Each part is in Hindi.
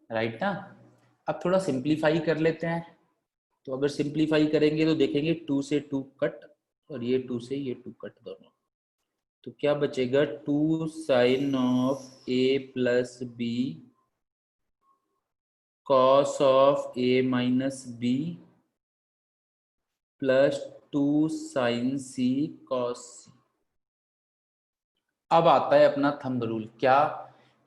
राइट ना। अब थोड़ा सिंप्लीफाई कर लेते हैं। तो अगर सिंप्लीफाई करेंगे तो देखेंगे 2 से 2 कट, और ये 2 से ये 2 कट दोनों। तो क्या बचेगा, 2 sine of A plus B cos of A minus B plus 2 sine C cos C. अब आता है अपना थंब रूल, क्या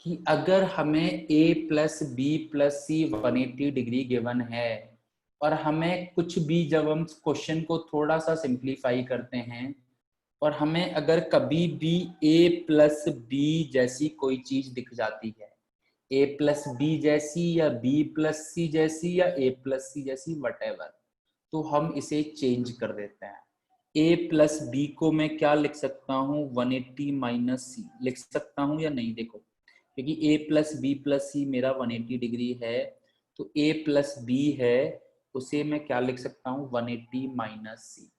कि अगर हमें a plus B plus c 180 degree given है, और हमें कुछ भी, जब हम क्वेश्चन को थोड़ा सा सिंप्लीफाई करते हैं, और हमें अगर कभी भी a प्लस बी जैसी कोई चीज दिख जाती है, a प्लस बी जैसी या b प्लस सी जैसी या a प्लस सी जैसी, वटेवर, तो हम इसे चेंज कर देते हैं। a प्लस बी को मैं क्या लिख सकता हूँ, 180 माइनस सी लिख सकता हूँ या नहीं, देखो, क्योंकि a प्लस बी प्लस सी मेरा 180 डिग्री है, तो a प्लस बी है, उसे मैं क्या लिख सकता हूँ, 180 माइनस सी।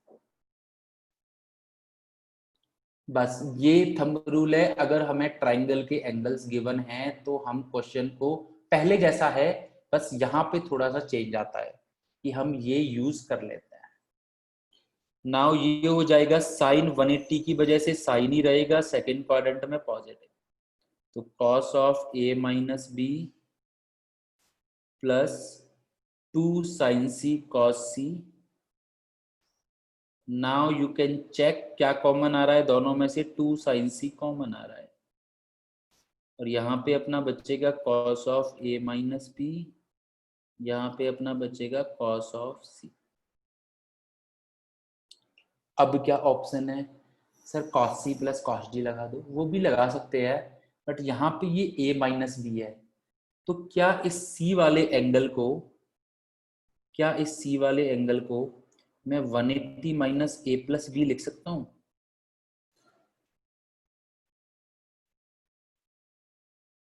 बस ये थंब रूल है। अगर हमें ट्राइंगल के एंगल्स गिवन हैं तो हम क्वेश्चन को पहले जैसा है, बस यहाँ पे थोड़ा सा चेंज आता है कि हम ये यूज कर लेते हैं। नाउ ये हो जाएगा साइन 180 की वजह से साइन ही रहेगा सेकेंड क्वाड्रेंट में पॉजिटिव, तो cos of A minus B plus 2 sine C cos c. Now you can check क्या कॉमन आ रहा है दोनों में से, 2 साइन सी कॉमन आ रहा है, और यहाँ पे अपना बचेगा cos of A minus b, यहाँ पे अपना बचेगा कॉस ऑफ सी। अब क्या ऑप्शन है, sir cos c plus cos d लगा दो, वो भी लगा सकते हैं, बट यहाँ पे ये ए माइनस बी है, तो क्या इस सी वाले एंगल को, क्या इस सी वाले एंगल को मैं 180 माइनस ए प्लस बी लिख सकता हूँ?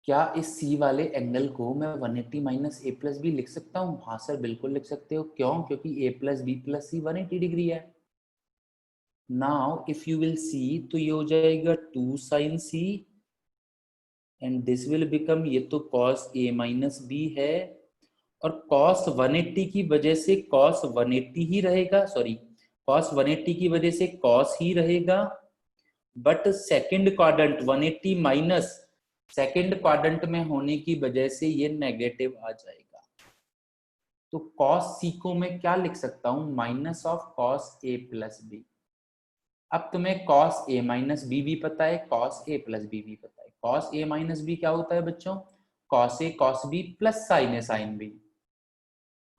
क्या इस सी वाले एंगल को मैं 180 माइनस ए प्लस बी लिख सकता हूँ? हाँ सर बिल्कुल लिख सकते हो। क्यों? क्योंकि a plus B plus c 180 degree है। Now if you will see, तो ये हो जाएगा 2 sine c and this will become, ये तो कॉस ए माइनस बी है, और कॉस 180 की वजह से कॉस 180 ही रहेगा, सॉरी, कॉस 180 की वजह से कॉस ही रहेगा, but second quadrant 180 minus second quadrant में होने की वजह से ये नेगेटिव आ जाएगा। तो कॉस सी को मैं क्या लिख सकता हूं, minus of cos a plus b. अब तुम्हें कॉस ए माइनस बी भी पता है, कॉस ए प्लस बी भी पता है। कॉस ए माइनस बी क्या होता है बच्चों, cos a cos B plus sine A sine B,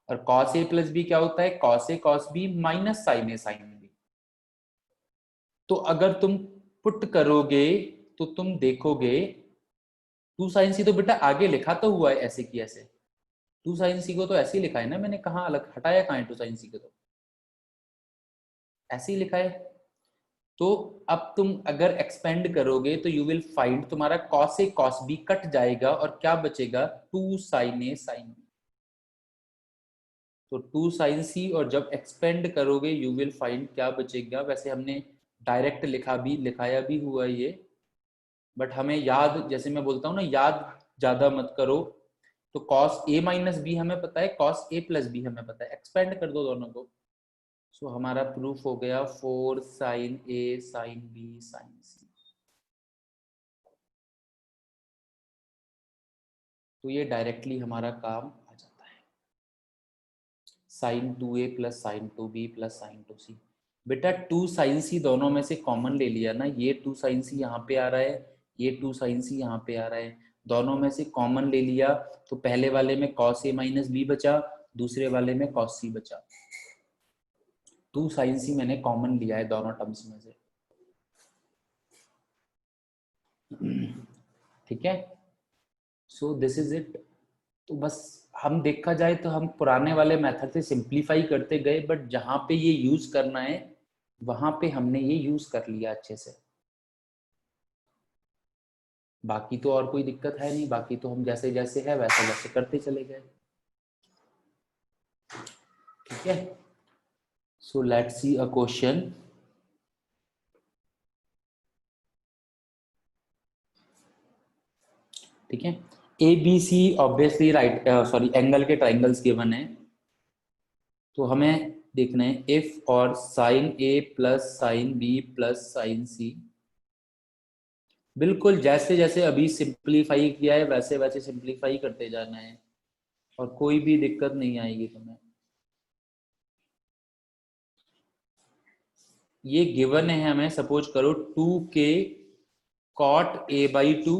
और कॉस ए प्लस बी क्या होता है, cos a cos B minus sine A sine B. तो अगर तुम पुट करोगे तो तुम देखोगे 2 साइन सी तो बेटा आगे लिखा तो हुआ है ऐसे की ऐसे, 2 साइन सी को तो ऐसे ही लिखा है ना मैंने, कहाँ अलग हटाया, कहाँ है 2 साइन सी को, तो ऐसे ही लिखा है। तो अब तुम अगर एक्सपेंड करोगे तो यू विल फाइंड तुम्हारा cos a cos B cut जाएगा, और क्या बचेगा, 2 साइन ए साइन बी। तो 2 साइन सी, और जब एक्सपेंड करोगे यू विल फाइंड क्या बचेगा। वैसे हमने डायरेक्ट लिखा भी, लिखाया भी हुआ ये, बट हमें याद, जैसे मैं बोलता हूँ ना, याद ज्यादा मत करो। तो कॉस ए माइनस बी हमें पता है, कॉस ए प्लस बी हमें पता है, एक्सपेंड कर दो दोनों को। सो हमारा प्रूफ हो गया 4 साइन ए साइन बी साइन सी। तो ये डायरेक्टली हमारा काम आ जाता है, sine 2 A plus sine 2 B plus sine 2 C. बेटा 2 साइन सी दोनों में से कॉमन ले लिया ना, ये 2 साइन सी यहाँ पे आ रहा है, ये 2 साइन सी यहाँ पे आ रहा है, दोनों में से कॉमन ले लिया, तो पहले वाले में कॉस ए माइनस बी बचा, दूसरे वाले में कॉस सी बचा। 2 साइन सी मैंने कॉमन लिया है दोनों टर्म्स में से। ठीक है, सो दिस इज इट। तो बस, हम देखा जाए तो हम पुराने वाले मेथड से सिंप्लीफाई करते गए, बट जहां पे ये यूज करना है वहां पे हमने ये यूज कर लिया अच्छे से। बाकी तो और कोई दिक्कत है नहीं, बाकी तो हम जैसे जैसे है वैसे वैसे करते चले गए। ठीक है, so let's see a question. ठीक है, A B C obviously right, sorry angle के ट्राइंगल्स गिवन है, तो हमें देखना है इफ और साइन ए plus sine B plus sine C, बिल्कुल जैसे जैसे अभी सिंप्लीफाई किया है वैसे वैसे सिंप्लीफाई करते जाना है और कोई भी दिक्कत नहीं आएगी तुम्हें। ये गिवन है हमें, सपोज करो 2k cot a by two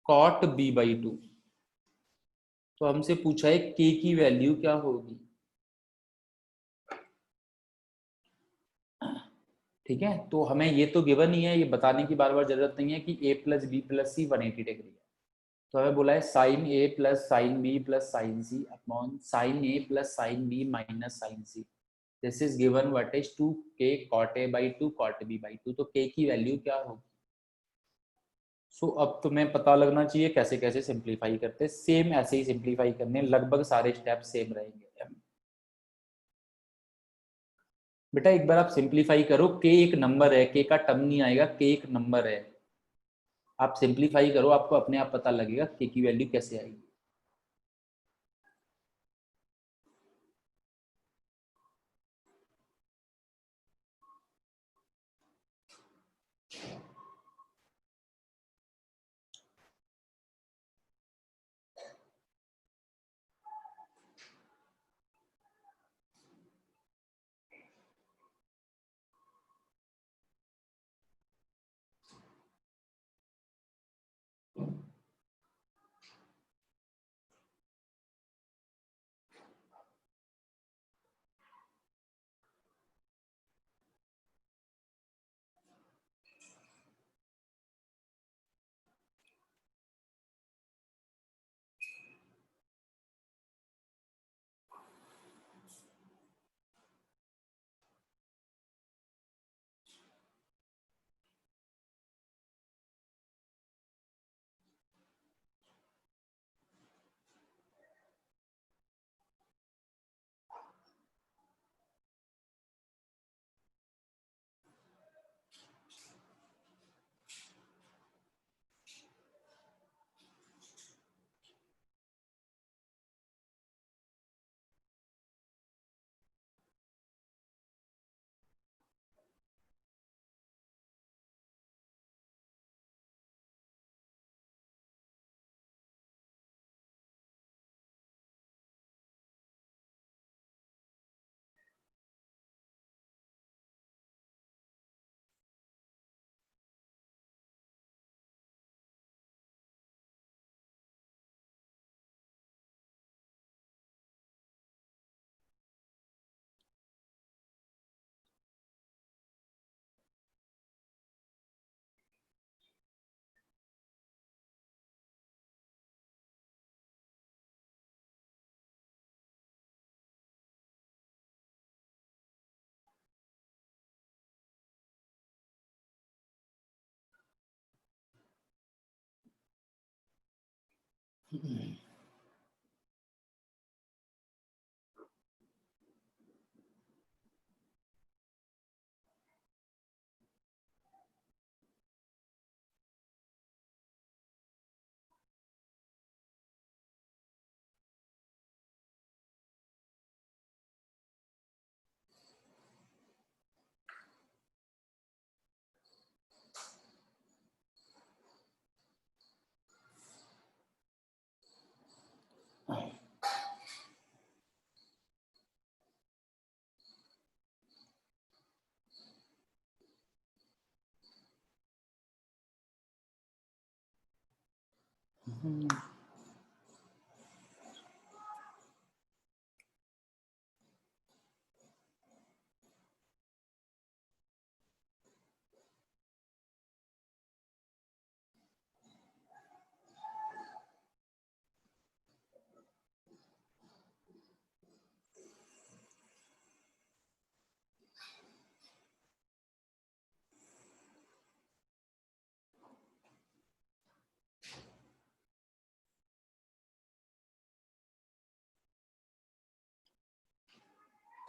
cot b by two, तो हमसे पूछा है k की वैल्यू क्या होगी। ठीक है, तो हमें ये तो गिवन ही है, ये बताने की बार बार जरूरत नहीं है कि a plus B plus c 180 degree है। तो हमें बोला है sine A plus sine B plus sine C upon sine A plus sine B minus sine c, this is given what is 2k cot a by two cot b by two, तो k की वैल्यू क्या होगी। सो अब तुम्हें पता लगना चाहिए कैसे कैसे सिंप्लीफाई करते हैं, सेम ऐसे ही सिंप्लीफाई करने, लगभग सारे स्टेप सेम रहेंगे। बेटा एक बार आप सिंप्लीफाई करो, k एक नंबर है, k का टर्म नहीं आएगा, k एक नंबर है, आप सिंप्लीफाई करो, आपको अपने आप पता लगेगा k की वैल्यू कैसे आएगी।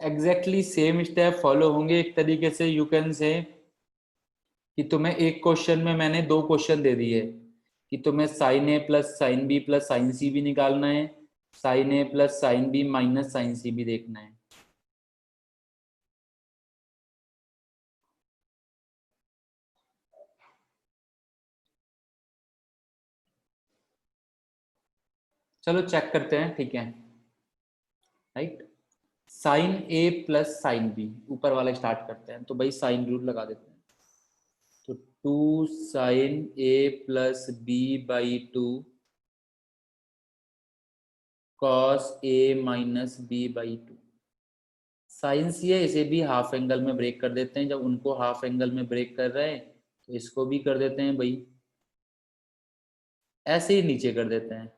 एग्जैक्टली सेम स्टेप फॉलो होंगे, एक तरीके से यू कैन से कि तुम्हें एक क्वेश्चन में मैंने दो क्वेश्चन दे दिए, कि तुम्हें साइन ए plus sine B plus sine C भी निकालना है, साइन ए plus sine B minus sine C भी देखना है। चलो चेक करते हैं, ठीक है, राइट। साइन ए प्लस साइन बी, ऊपर वाला स्टार्ट करते हैं, तो भाई साइन रूल लगा देते हैं। तो 2 sin a plus B by 2 cos a minus B by 2। साइंस ये, इसे भी हाफ एंगल में ब्रेक कर देते हैं, जब उनको हाफ एंगल में ब्रेक कर रहे हैं तो इसको भी कर देते हैं भाई, ऐसे ही नीचे कर देते हैं।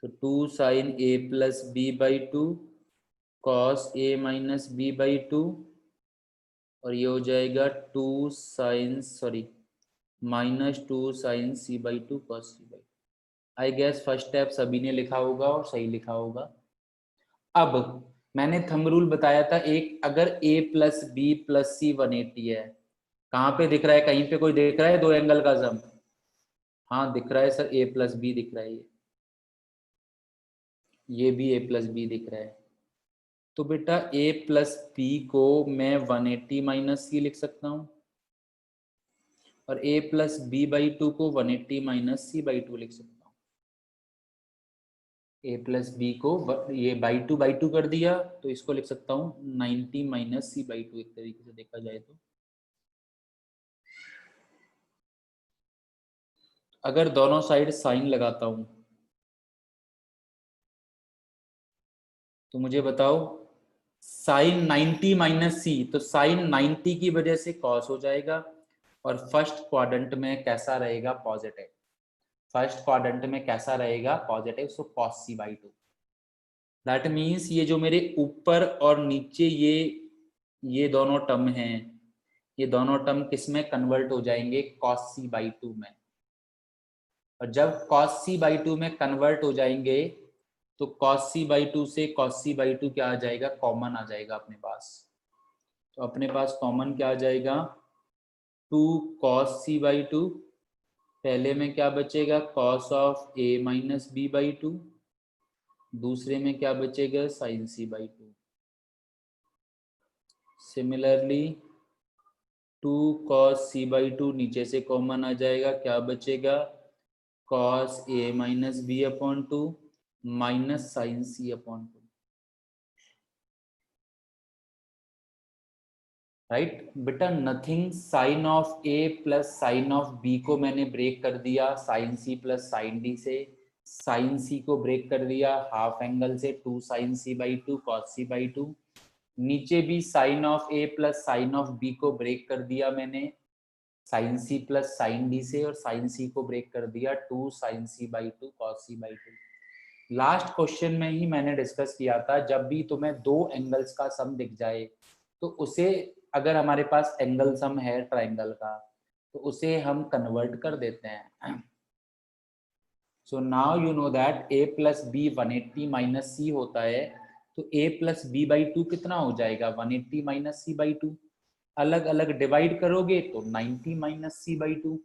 तो 2 sin a plus B by 2 cos a minus B by 2, और ये हो जाएगा -2 sin c by 2 cos c by 2। I guess first step सभी ने लिखा होगा और सही लिखा होगा। अब मैंने थंब रूल बताया था एक, अगर a plus B plus c 180 है, कहाँ पे दिख रहा है, कहीं पे कोई दिख रहा है दो एंगल का सम? हाँ दिख रहा है सर, a प्लस बी दिख रहा है, ये भी a प्लस बी दिख रहा है। तो बेटा a प्लस बी को मैं 180 माइनस सी लिख सकता हूँ, और a प्लस बी बाई 2 को 180 माइनस सी बाई 2 लिख सकता हूँ। a प्लस बी को ये बाई टू कर दिया, तो इसको लिख सकता हूँ 90 माइनस सी बाई 2, एक तरीके से देखा जाए तो। अगर दोनों साइड साइन लगाता हूँ तो मुझे बताओ, साइन 90 माइनस सी, तो साइन 90 की वजह से कॉस हो जाएगा, और फर्स्ट क्वाड्रेंट में कैसा रहेगा, पॉजिटिव। फर्स्ट क्वाड्रेंट में कैसा रहेगा, positive, so cos c by 2। That means ये जो मेरे ऊपर और नीचे ये दोनों टर्म हैं, ये दोनों टर्म किस में कन्वर्ट हो जाएंगे, कॉस सी बाई 2 में। और जब कॉस सी बाई 2 में कन्वर्ट हो जाएंगे तो कॉस सी बाई 2 से कॉस सी बाई 2 क्या आ जाएगा, कॉमन आ जाएगा अपने पास। तो अपने पास कॉमन क्या आ जाएगा, 2 cos c बाई 2, पहले में क्या बचेगा, cos of a minus B by 2, दूसरे में क्या बचेगा, sin c by 2। Similarly 2 cos c by 2 नीचे से कॉमन आ जाएगा, क्या बचेगा, cos a minus B upon 2 minus sine C upon 2। Right बेटा, nothing, sine of A plus sine of B को मैंने ब्रेक कर दिया साइन सी प्लस साइन डी से, साइन सी को ब्रेक कर दिया हाफ एंगल से 2 sin c by 2 cos c by 2। नीचे भी sine of A plus sine of B को ब्रेक कर दिया मैंने साइन सी प्लस साइन डी से, और साइन सी को ब्रेक कर दिया 2 sin c by 2 cos c by 2। Last question में ही मैंने डिस्कस किया था, जब भी तुम्हें दो एंगल्स का सम दिख जाए तो उसे, अगर हमारे पास एंगल सम है ट्राइंगल का, तो उसे हम कन्वर्ट कर देते हैं। So now you know that a plus B 180 minus C होता है, तो a प्लस बी बाई 2 कितना हो जाएगा, 180 माइनस सी बाई 2। अलग अलग डिवाइड करोगे तो 90 माइनस सी बाई 2।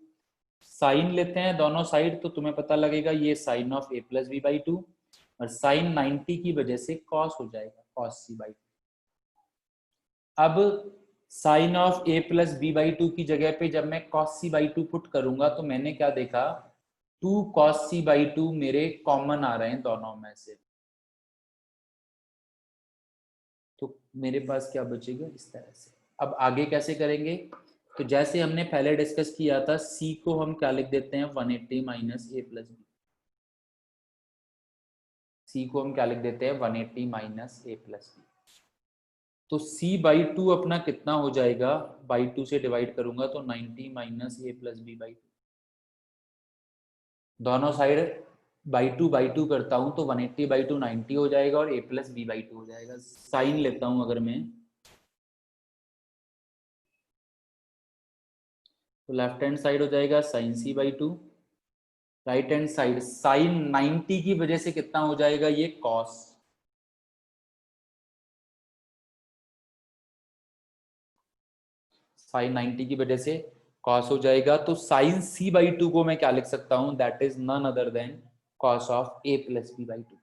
साइन लेते हैं दोनों साइड, तो तुम्हें पता लगेगा ये sine of a plus B by 2, और साइन 90 की वजह से कॉस हो जाएगा, कॉस सी बाई 2। अब sine of a plus B by 2 की जगह पे जब मैं कॉस सी बाई 2 पुट करूंगा, तो मैंने क्या देखा, 2 cos c बाई 2 मेरे कॉमन आ रहे हैं दोनों में से, तो मेरे पास क्या बचेगा, इस तरह से। अब आगे कैसे करेंगे, तो जैसे हमने पहले डिस्कस किया था, c को हम क्या लिख देते हैं, 180 माइनस ए प्लस बी। c को हम क्या लिख देते हैं, 180 माइनस ए प्लस बी। तो c बाई 2 अपना कितना हो जाएगा, बाई 2 से डिवाइड करूंगा तो 90 minus A plus B by 2। दोनों साइड बाई टू करता हूं तो 180 बाई 2 90 हो जाएगा, और a प्लस बी बाई 2 हो जाएगा। साइन लेता हूं अगर मैं, तो लेफ्ट हैंड साइड हो जाएगा sine c by 2, right hand side sine 90 की वजह से कितना हो जाएगा, ये कॉस। साइन 90 की वजह से कॉस हो जाएगा, तो साइन सी बाई टू को मैं क्या लिख सकता हूं, that is none other than cos of A plus B by two.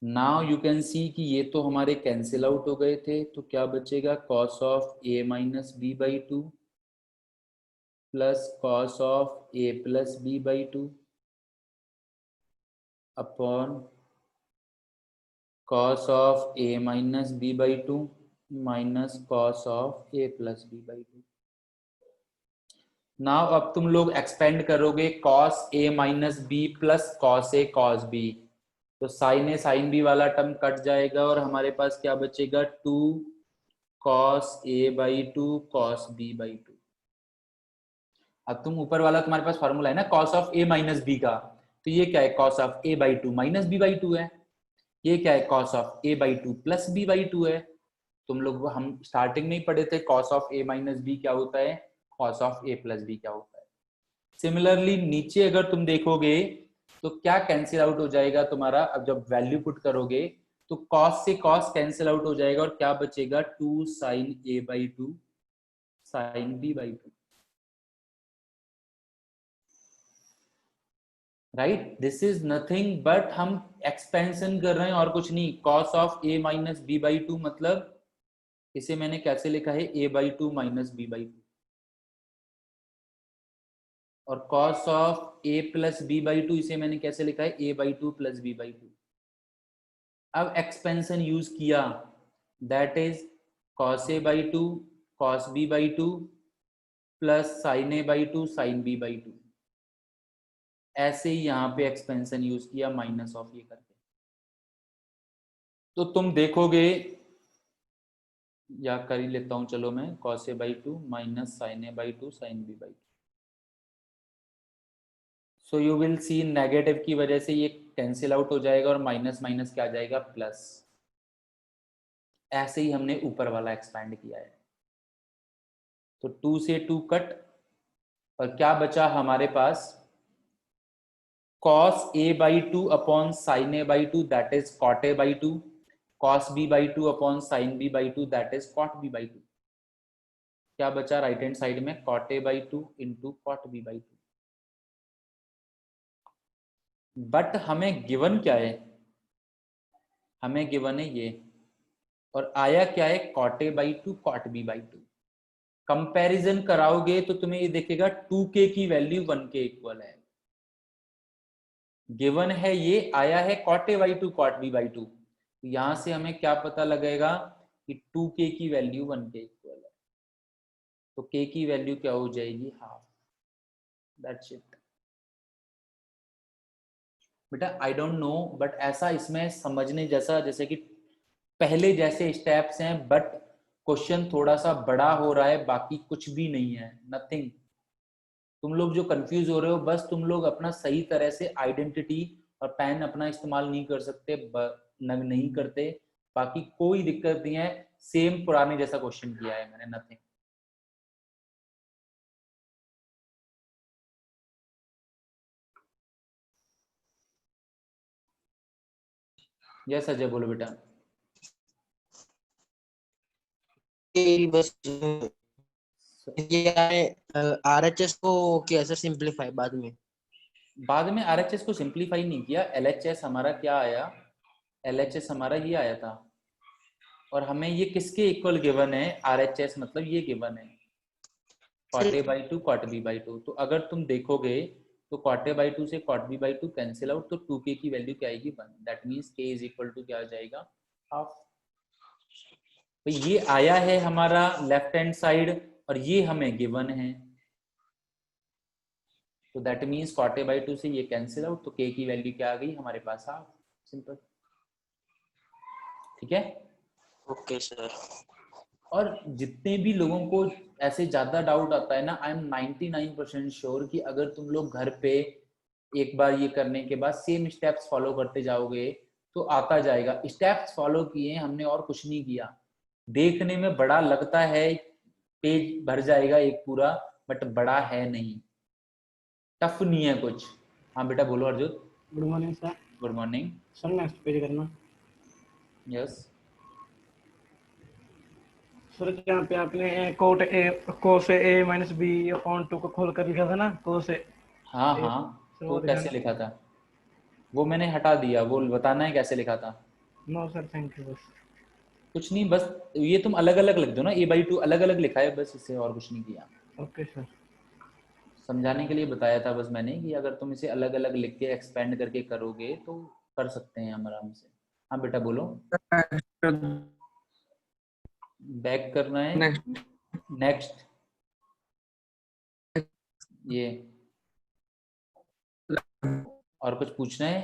Now you can see कि ये तो हमारे कैंसिल आउट हो गए थे, तो क्या बचेगा, cos of A minus B by two plus cos of A plus B by two upon cos of A minus B by two minus cos of A plus B by two. Now अब तुम लोग एक्सपेंड करोगे cos a minus B plus cos a cos b, तो साइन ए साइन बी वाला टर्म कट जाएगा और हमारे पास क्या बचेगा, two cos a by two cos b by two. अब तुम ऊपर वाला तुम्हारे पास फॉर्मूला है ना cos of A minus b का, तो ये क्या है, cos of a by two minus B by two है। ये क्या है, cos of a by two plus B by two है। तुम लोग, हम स्टार्टिंग में ही पढ़े थे cos of A minus b क्या होता है, cos of A plus b क्या होता है। सिमिलरली नीचे अगर तुम देखोगे तो क्या कैंसिल आउट हो जाएगा तुम्हारा, अब जब वैल्यू पुट करोगे तो कॉस से कॉस कैंसिल आउट हो जाएगा और क्या बचेगा, two sine A by two sine B by two. Right, this is nothing but हम एक्सपेंशन कर रहे हैं और कुछ नहीं। Cos of A minus B by two मतलब इसे मैंने कैसे लिखा है, A by two minus B by two, और cos of A plus B by two इसे मैंने कैसे लिखा है, A by two plus B by two. अब एक्सपेंशन यूज किया, that is cos a by two cos b by two plus sine A by two sine B by two. ऐसे ही यहाँ पे एक्सपेंशन यूज किया माइनस ऑफ ये करके, तो तुम देखोगे, या कर ही लेता हूं चलो मैं, cos a by two minus sine A by two sine B by two. So you will see negative की वजह से ये कैंसिल आउट हो जाएगा और माइनस माइनस क्या आ जाएगा, प्लस। ऐसे ही हमने ऊपर वाला एक्सपैंड किया है, तो टू से टू कट, और क्या बचा हमारे पास, cos a by two upon sine A by to that is cot a by to, cos b by two upon sine b by to that is cot b by to. क्या बचा राइट हैंड साइड में, cot a by two into cot b by to. But हमें गिवन क्या है, हमें गिवन है ये, और आया क्या है, cot a by two cot b by to. Comparison कराओगे तो तुम्हें ये देखेगा 2k की वैल्यू 1 के इक्वल है। गिवन है ये, आया है cot a by two cot b by two, तो यहां से हमें क्या पता लगेगा कि 2k की वैल्यू 1 के इक्वल है, तो k की वैल्यू क्या हो जाएगी, हाफ। दैट्स इट बेटा, आई डोंट नो बट ऐसा इसमें समझने जैसा, जैसे कि पहले जैसे स्टेप्स हैं बट क्वेश्चन थोड़ा सा बड़ा हो रहा है, बाकी कुछ भी नहीं है, नथिंग। तुम लोग जो कंफ्यूज हो रहे हो, बस तुम लोग अपना सही तरह से आइडेंटिटी और पेन अपना इस्तेमाल नहीं कर सकते, नहीं करते, बाकी कोई दिक्कत नहीं है। सेम पुराने जैसा क्वेश्चन किया है मैंने, नथिंग। यस अजय बोलो बेटा। बस ये आरएचएस को कैसे सिंपलीफाई बाद में आरएचएस को सिंपलीफाई नहीं किया, एलएचएस हमारा क्या आया, एलएचएस हमारा ये आया था, और हमें ये किसके इक्वल गिवन है, आरएचएस मतलब ये गिवन है cot a by two cot b by two. तो अगर तुम देखोगे तो cot a बाई टू से cot b by two cancel out, तो 2k की वैल्यू क्या आएगी, 1। दैट मीन्स k इज इक्वल टू क्या आ जाएगा, हाफ। तो ये आया है हमारा लेफ्ट हैंड साइड और ये हमें गिवन है, तो that means cot a by two से ये कैंसिल आउट, तो k की वैल्यू क्या आ गई हमारे पास, हाफ। सिंपल, ठीक है। Okay sir. और जितने भी लोगों को ऐसे ज्यादा डाउट आता है ना, आई एम 99% श्योर कि अगर तुम लोग घर पे एक बार ये करने के बाद सेम स्टेप्स फॉलो करते जाओगे तो आता जाएगा। स्टेप्स फॉलो किए हमने और कुछ नहीं किया, देखने में बड़ा लगता है, पेज भर जाएगा एक पूरा, बट बड़ा है नहीं, टफ नहीं है कुछ। हाँ बेटा बोलो Arjun. Good morning sir. Good morning. Sir next page करना। यस सर यहाँ पे आपने cot a cos a minus B upon 2 को खोल कर लिखा था ना, कोस ए। हाँ ए हाँ, सर तो वो कैसे दिखाना। लिखा था? वो मैंने हटा दिया, वो बताना है कैसे लिखा था। नो सर, थैंक यू बस। कुछ नहीं, बस ये तुम अलग अलग लिख दो ना, a/2 अलग अलग लिखा है बस, इससे और कुछ नहीं किया। Okay sir. समझाने के लिए बताया था बस मैंने कि अगर तुम इसे अलग अलग लिख के एक्सपेंड करके करोगे तो कर सकते हैं हम आराम से। हाँ बेटा बोलो। बैक करना है। नेक्स्ट। नेक्स्ट। ये और कुछ पूछना है?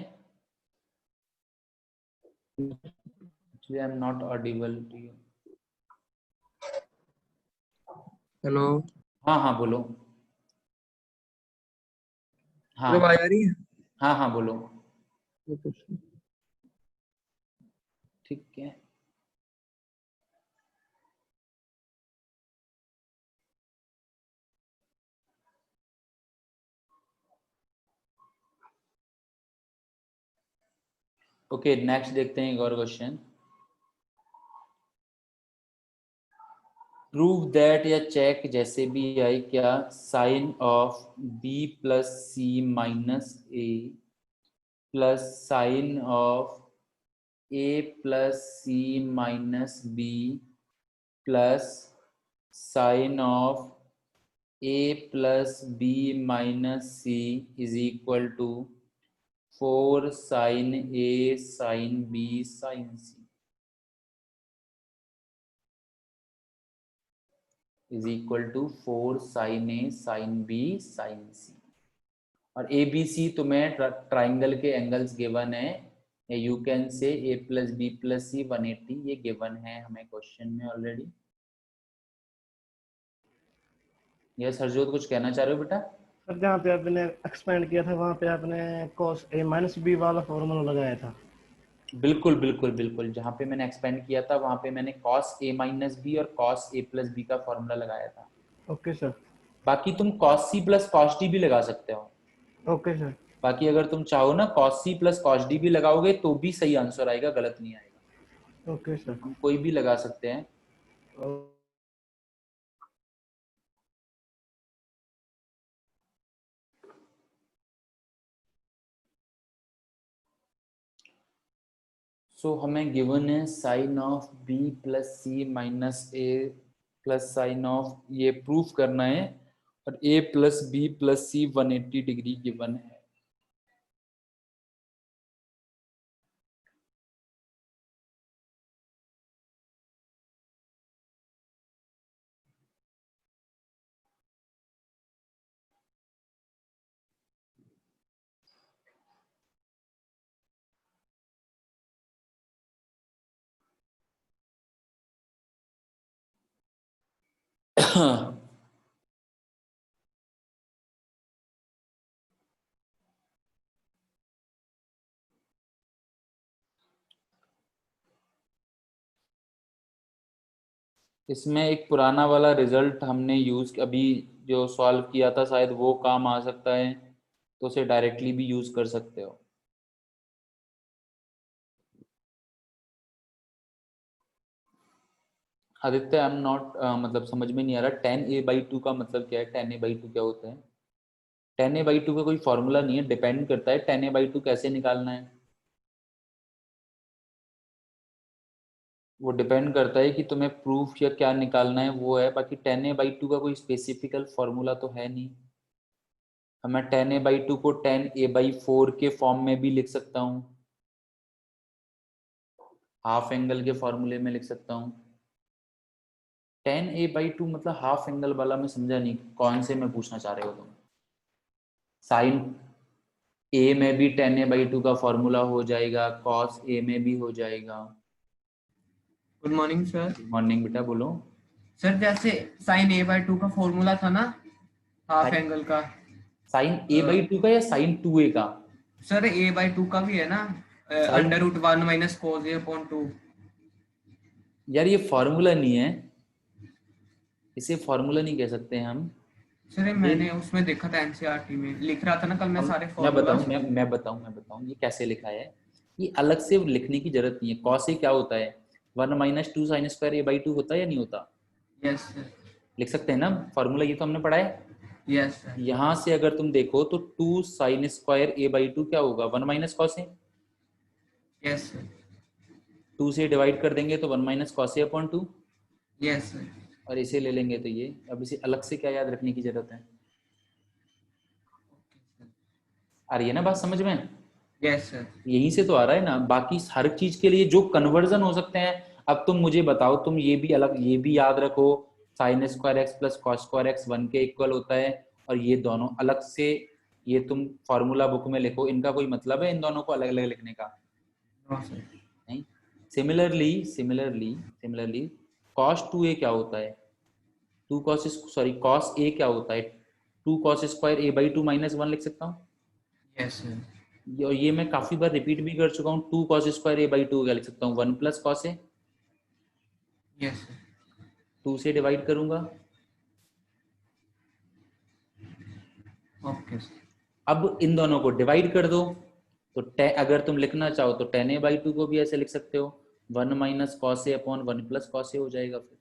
Actually I am not audible to you. Hello. हाँ हाँ बोलो। हाँ अरे आवाज आ रही है? हाँ हाँ बोलो। ये क्वेश्चन। ठीक है। ओके नेक्स्ट देखते हैं एक और क्वेश्चन। प्रूव दैट या चेक जैसे भी आई क्या sine of B plus C minus A plus sine of A plus C minus B plus sine of A plus B minus C is equal to 4 sine A sine B sine C is equal to 4 sine A sine B sine C. और ए बी सी तुम्हें ट्राइंगल के एंगल्स गिवन है, you can say A plus B plus c 180, ये गिवन है हमें क्वेश्चन में ऑलरेडी। यस हरजोत कुछ कहना चाह रहे हो बेटा? सर जहाँ पे आपने एक्सपेंड किया था वहाँ पे आपने कोस ए माइनस बी वाला फॉर्मूला लगाया था। बिल्कुल बिल्कुल बिल्कुल, जहाँ पे मैंने एक्सपेंड किया था वहाँ पे मैंने कॉस ए माइनस बी और कॉस ए प्लस बी का फॉर्मूला लगाया था। Okay sir. बाकी तुम cos c plus cos d भी लगा सकते हो। Okay sir. बाकी अगर तुम चाहो ना cos c plus cos d भी लगाओगे तो भी सही आंसर आएगा, गलत नहीं आएगा। Okay sir. हम कोई भी लगा सकते हैं। सो हमें गिवन है sine of B plus C minus A plus sine of, ये प्रूफ करना है, और a plus B plus c 180 degree given है। इसमें एक पुराना वाला रिजल्ट हमने यूज अभी जो सॉल्व किया था, शायद वो काम आ सकता है, तो उसे डायरेक्टली भी यूज कर सकते हो। आदित्य आई एम नॉट, मतलब समझ में नहीं आ रहा 10a/2 का मतलब क्या है, 10a/2 क्या होता है? 10a/2 का कोई फॉर्मूला नहीं है, डिपेंड करता है 10a/2 कैसे निकालना है। वो डिपेंड करता है कि तुम्हें प्रूफ या क्या निकालना है वो है, बाकी 10a/2 का कोई स्पेसिफिकल फॉर्मूला तो है नहीं। मैं 10a/2 को 10a/4 के फॉर्म में भी लिख सकता हूँ, हाफ एंगल के फॉर्मूले में लिख सकता हूँ। 10a/2 मतलब हाफ एंगल वाला मैं समझा नहीं, कौन से में पूछना चाह रहे हो तुम? साइन ए में भी 10a/2 का फॉर्मूला हो जाएगा, कॉस ए में भी हो जाएगा। Good morning sir. मॉर्निंग बेटा बोलो। सर जैसे साइन a/2 का फॉर्मूला था ना, हाफ साइन एंगल का। साइन a/2 का या साइन 2a का? सर a/2 का भी है ना, साइन, √1 माइनस cos a/2। यार ये फॉर्मूला नहीं है, इसे फॉर्मूला नहीं कह सकते हम। सर ये मैंने उसमें देखा था एनसीईआरटी में लिख रहा था ना कल मैं हम सारे मैं फॉर्मूला। बताऊं मैं बताऊं ये कैसे लिखा है। ये अलग से लिखने की जरूरत नहीं है। कॉस ए क्या होता है? 1 - 2 sin² a/2 होता है या नहीं होता? यस सर, लिख सकते हैं ना फॉर्मूला, ये तो हमने पढ़ा है। यस सर, यहां से अगर तुम देखो तो 2 साइन स्क्वायर ए बाई 2 क्या होगा, 1 minus cos A. Yes sir, 2 से डिवाइड कर देंगे तो 1 minus cos A upon 2, yes sir, और इसे ले लेंगे तो ये। अब इसे अलग से क्या याद रखने की जरूरत है, आ रही है ना बात समझ में। यस सर, यहीं से तो आ रहा है ना, बाकी हर चीज के लिए जो कन्वर्जन हो सकते हैं। अब तुम मुझे बताओ, तुम ये भी अलग, ये भी याद रखो, sine square x plus cos square x 1 के इक्वल होता है, और ये दोनों अलग से, ये तुम फॉर्मूला बुक में लिखो, इनका कोई मतलब है इन दोनों को अलग अलग लिखने का? नो सर, नहीं। सिमिलरली कॉस 2 ए क्या होता है, कॉस ए क्या होता है, 2 cos square A by 2 minus 1 लिख सकता हूँ। यस सर, और ये मैं काफी बार रिपीट भी कर चुका हूँ, 2 कॉस स्क्वायर ए बाई 2 क्या लिख सकता हूँ, 1 प्लस कॉस ए। यस सर, 2 से डिवाइड करूंगा। ओके सर, अब इन दोनों को डिवाइड कर दो, तो अगर तुम लिखना चाहो तो टेन ए बाई 2 को भी ऐसे लिख सकते हो, 1 minus cos A upon 1 plus cos ए हो जाएगा फिर।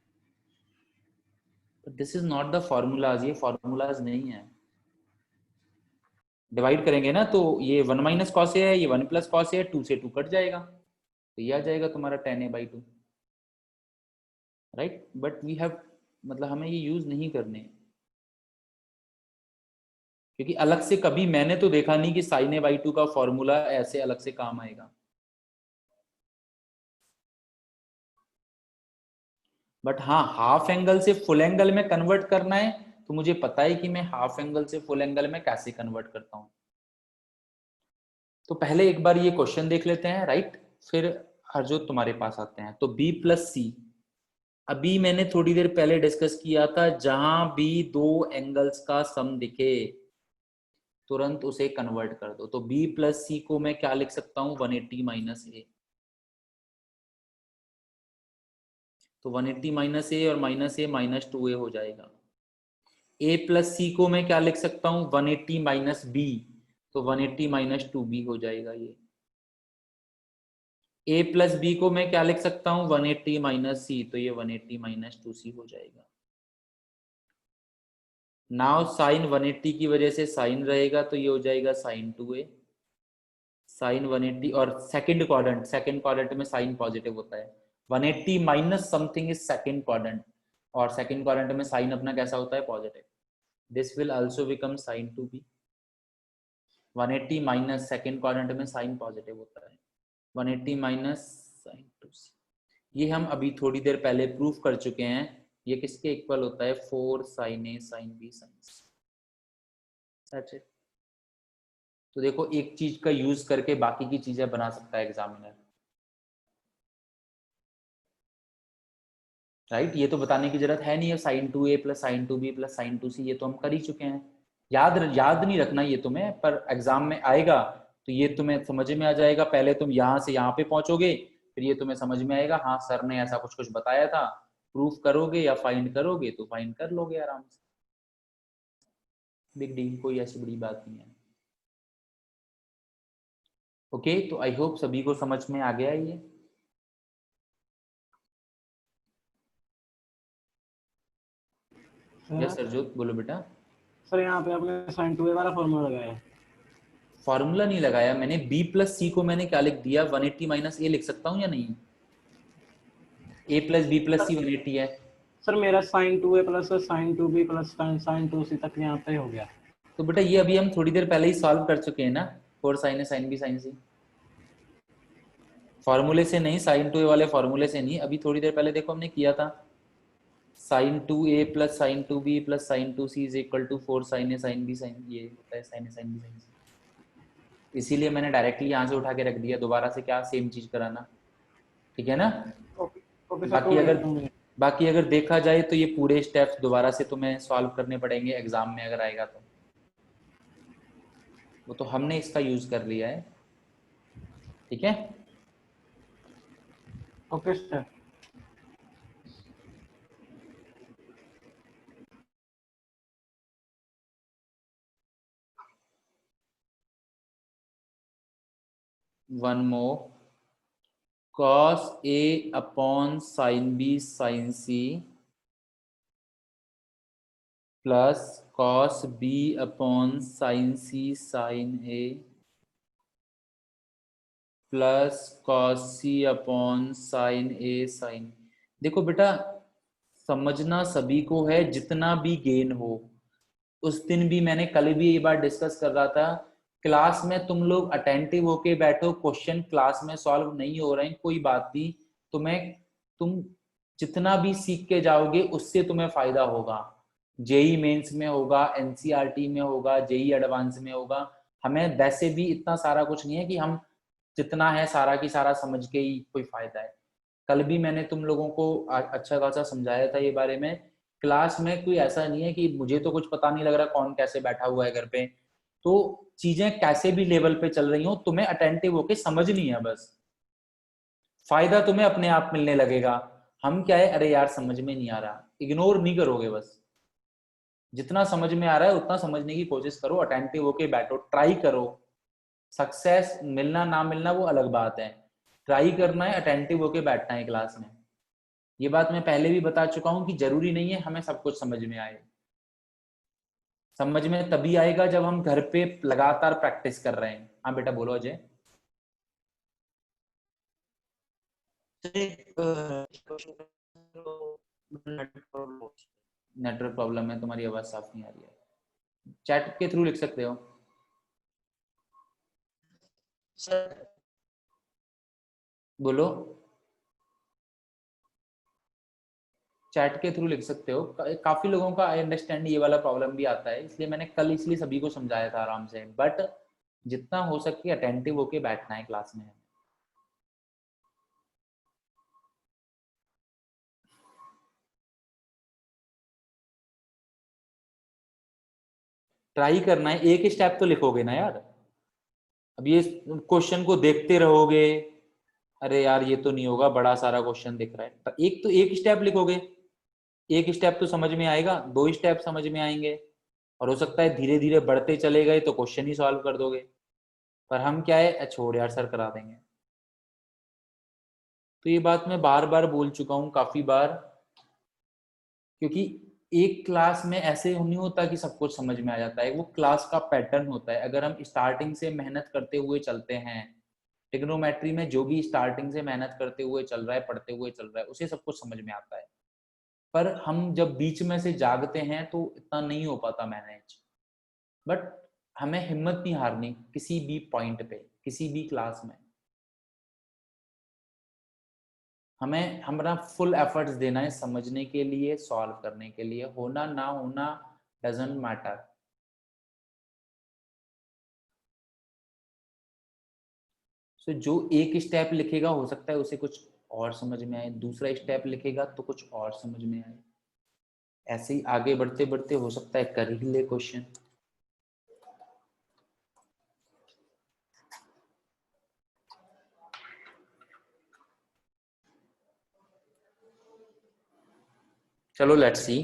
This is not the formulas, ये फॉर्मूलाज नहीं है। डिवाइड करेंगे ना तो ये 1 माइनस कॉस ए है, ये 1 प्लस कॉस ए है, 2 से 2 कट जाएगा, तो ये आ जाएगा तुम्हारा 10a/2, right. But we have, मतलब हमें ये यूज नहीं करने, क्योंकि अलग से कभी मैंने तो देखा नहीं कि साइन a/2 का फॉर्मूला ऐसे अलग से काम आएगा। बट हाँ, हाफ एंगल से फुल एंगल में कन्वर्ट करना है तो मुझे पता है कि मैं हाफ एंगल से फुल एंगल में कैसे कन्वर्ट करता हूं। तो पहले एक बार ये क्वेश्चन देख लेते हैं, राइट, फिर हरजोत तुम्हारे पास आते हैं। तो b प्लस सी, अभी मैंने थोड़ी देर पहले डिस्कस किया था, जहां भी दो एंगल्स का सम दिखे तुरंत उसे कन्वर्ट कर दो। तो b प्लस सी को मैं क्या लिख सकता हूं, 180 माइनस ए। तो 180 माइनस ए और माइनस ए माइनस 2a हो जाएगा। a प्लस सी को मैं क्या लिख सकता हूं, 180 माइनस बी, तो 180 माइनस 2b हो जाएगा ये। a प्लस बी को मैं क्या लिख सकता हूं, 180 माइनस सी, तो ये 180 माइनस 2c हो जाएगा। नाउ साइन 180 की वजह से साइन रहेगा, तो ये हो जाएगा साइन 2a, साइन 180, और सेकंड क्वाड्रेंट में साइन पॉजिटिव होता है। 180 minus something is second quadrant, और सेकंड क्वाड्रेंट में साइन अपना कैसा होता है, positive. This will also become sign 2b। 180 minus second quadrant में साइन पॉजिटिव होता है, 180 माइनस साइन 2c। ये हम अभी थोड़ी देर पहले प्रूफ कर चुके हैं। ये किसके इक्वल होता है, 4 sine A sine B sine c. That's it. तो देखो, एक चीज का यूज करके बाकी की चीजें बना सकता है एग्जामिनर, राइट। ये तो बताने की जरूरत है नहीं है, sine 2a plus sine 2b plus sine 2c, ये तो हम कर ही चुके हैं। याद नहीं रखना ये तुम्हें, पर एग्जाम में आएगा तो ये तुम्हें समझ में आ जाएगा। पहले तुम यहाँ से यहाँ पे पहुंचोगे, फिर ये तुम्हें समझ में आएगा, हाँ सर ने ऐसा कुछ कुछ बताया था। प्रूफ करोगे या फाइंड करोगे तो फाइंड कर लोगे आराम से, बिग डील, कोई ऐसी बड़ी बात नहीं है। ओके, तो आई होप सभी को समझ में आ गया ये। यस सरजोत, बोलो बेटा। सर यहाँ पे आपने साइन 2a वाला फॉर्मूला लगाया है। फॉर्मूला नहीं लगाया मैंने, b प्लस सी को मैंने क्या लिख दिया, 180 माइनस ए लिख सकता हूँ या नहीं? a plus B plus c 180 है। सर मेरा sine 2a plus sine 2b plus sine 2c तक यहाँ पे हो गया। तो बेटा ये अभी हम थोड़ी देर पहले ही सॉल्व कर चुके हैं ना, 4 साइन ए साइन बी साइन सी, फॉर्मूले से नहीं, साइन 2a वाले फॉर्मूले से नहीं, अभी थोड़ी देर पहले देखो हमने किया था। Sine 2a plus sine 2b plus sine 2c is equal to 4 sine A sine B sine, ये होता है साइन ए साइन बी साइन सी। इसीलिए मैंने डायरेक्टली यहाँ से उठा के रख दिया, दोबारा से क्या सेम चीज कराना, ठीक है ना। ओके ओके सर, बाकी अगर बाकी अगर देखा जाए तो ये पूरे स्टेप्स दोबारा से तुम्हें सॉल्व करने पड़ेंगे एग्जाम में अगर आएगा तो, वो तो हमने इसका यूज कर लिया है, ठीक है। Okay sir. One more, cos a upon sine B sine C plus cos b upon sine c sine A plus cos c upon sine A sine. देखो बेटा, समझना सभी को है, जितना भी गेन हो। उस दिन भी मैंने कल भी ये बात डिस्कस कर रहा था, क्लास में तुम लोग अटेंटिव होके बैठो, क्वेश्चन क्लास में सॉल्व नहीं हो रहे हैं, कोई बात नहीं, तुम जितना भी सीख के जाओगे उससे तुम्हें फायदा होगा। जेई मेंस में होगा, एनसीईआरटी में होगा, जेई एडवांस में होगा। हमें वैसे भी इतना सारा कुछ नहीं है कि हम जितना है सारा की सारा समझ के ही कोई फायदा है। कल भी मैंने तुम लोगों को अच्छा खासा समझाया था ये बारे में। क्लास में कोई ऐसा नहीं है कि मुझे तो कुछ पता नहीं लग रहा कौन कैसे बैठा हुआ है घर पे, तो चीजें कैसे भी लेवल पे चल रही हो तुम्हें अटेंटिव होके समझनी है बस, फायदा तुम्हें अपने आप मिलने लगेगा। हम क्या है, अरे यार समझ में नहीं आ रहा, इग्नोर नहीं करोगे, बस जितना समझ में आ रहा है उतना समझने की कोशिश करो, अटेंटिव होके बैठो, ट्राई करो। सक्सेस मिलना ना मिलना वो अलग बात है, ट्राई करना है, अटेंटिव होके बैठना है क्लास में। ये बात मैं पहले भी बता चुका हूं कि जरूरी नहीं है हमें सब कुछ समझ में आए। समझ में तभी आएगा जब हम घर पे लगातार प्रैक्टिस कर रहे हैं। हाँ बेटा बोलो अजय। नेटवर्क प्रॉब्लम है, तुम्हारी आवाज साफ नहीं आ रही है। चैट के थ्रू लिख सकते हो। बोलो, चैट के थ्रू लिख सकते हो। काफी लोगों का आई अंडरस्टैंड ये वाला प्रॉब्लम भी आता है, इसलिए मैंने कल इसलिए सभी को समझाया था आराम से, बट जितना हो सके अटेंटिव होके बैठना है क्लास में। ट्राई करना है, एक स्टेप तो लिखोगे ना यार। अब ये क्वेश्चन को देखते रहोगे, अरे यार ये तो नहीं होगा, बड़ा सारा क्वेश्चन दिख रहा है, तो एक स्टेप लिखोगे, एक स्टेप तो समझ में आएगा, दो स्टेप समझ में आएंगे, और हो सकता है धीरे धीरे बढ़ते चले गए तो क्वेश्चन ही सॉल्व कर दोगे। पर हम क्या है, छोड़ यार सर करा देंगे। तो ये बात मैं बार बार बोल चुका हूँ काफी बार, क्योंकि एक क्लास में ऐसे नहीं होता कि सब कुछ समझ में आ जाता है, वो क्लास का पैटर्न होता है। अगर हम स्टार्टिंग से मेहनत करते हुए चलते हैं, ट्रिग्नोमेट्री में जो भी स्टार्टिंग से मेहनत करते हुए चल रहा है, पढ़ते हुए चल रहा है, उसे सब कुछ समझ में आता है। पर हम जब बीच में से जागते हैं तो इतना नहीं हो पाता मैनेज। बट हमें हिम्मत नहीं हारनी किसी भी पॉइंट पे, किसी भी क्लास में। हमें हमारा फुल एफर्ट्स देना है समझने के लिए, सॉल्व करने के लिए, होना ना होना डजंट मैटर। सो जो एक स्टेप लिखेगा हो सकता है उसे कुछ और समझ में आए, दूसरा स्टेप लिखेगा तो कुछ और समझ में आए, ऐसे ही आगे बढ़ते बढ़ते हो सकता है कर ही ले क्वेश्चन। चलो लेट्स सी।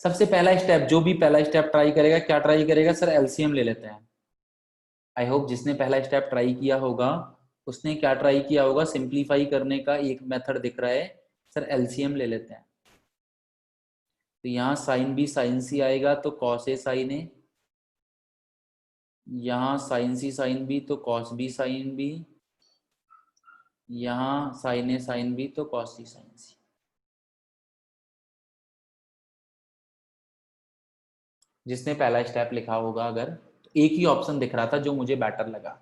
सबसे पहला स्टेप, जो भी पहला स्टेप ट्राई करेगा, क्या ट्राई करेगा सर, एलसीएम ले लेते हैं। आई होप जिसने पहला स्टेप ट्राई किया होगा उसने क्या ट्राई किया होगा, सिंप्लीफाई करने का एक मेथड दिख रहा है, सर एलसीएम ले लेते हैं। तो यहाँ साइन बी साइन सी आएगा तो कॉस ए साइन ए, यहाँ साइन सी साइन बी तो कॉस बी साइन बी, यहाँ साइन ए साइन बी तो कॉस सी साइन सी। जिसने पहला स्टेप लिखा होगा अगर, तो एक ही ऑप्शन दिख रहा था जो मुझे बेटर लगा।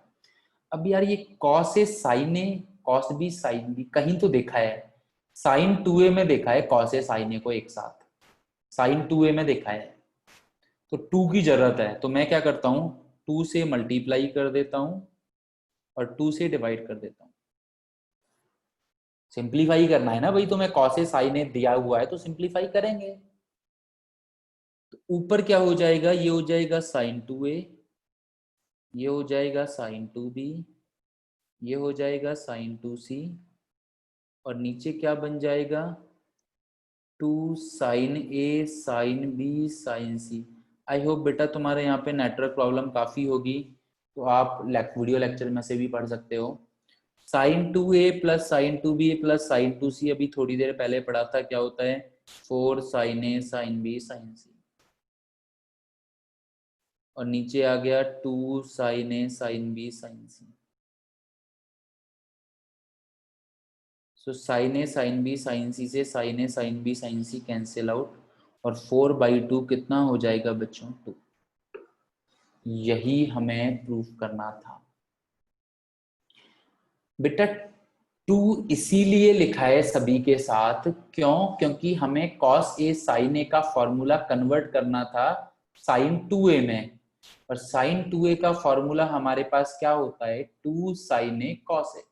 अब यार ये cos A sign A cos B sine B कहीं तो देखा है, साइन 2a में देखा है कॉस ए साइन ए को एक साथ, साइन 2a में देखा है, तो 2 की जरूरत है, तो मैं क्या करता हूँ 2 से मल्टीप्लाई कर देता हूँ और 2 से डिवाइड कर देता हूँ। सिंप्लीफाई करना है ना भाई, तो मैं कॉस ए साइन ए दिया हुआ है तो सिंप्लीफाई करेंगे। तो ऊपर क्या हो जाएगा, ये हो जाएगा साइन 2a, ये हो जाएगा साइन 2b, ये हो जाएगा साइन 2c, और नीचे क्या बन जाएगा 2 sine A sine B sine c. I hope बेटा तुम्हारे यहाँ पे नेटवर्क प्रॉब्लम काफ़ी होगी, तो आप वीडियो लेक्चर में से भी पढ़ सकते हो। Sine 2a plus sine 2b plus sine 2c, अभी थोड़ी देर पहले पढ़ा था, क्या होता है 4 साइन ए साइन बी साइन सी। और नीचे आ गया 2 साइन ए साइन बी साइन सी। सो साइन ए साइन बी साइन सी से साइन ए साइन बी साइन सी कैंसिल आउट, और 4/2 कितना हो जाएगा बच्चों? 2। यही हमें प्रूफ करना था बेटा। 2 इसीलिए लिखा है सभी के साथ, क्यों? क्योंकि हमें cos a sin a का फॉर्मूला कन्वर्ट करना था sin 2a में, और sin 2a का फॉर्मूला हमारे पास क्या होता है? 2 sin a cos a।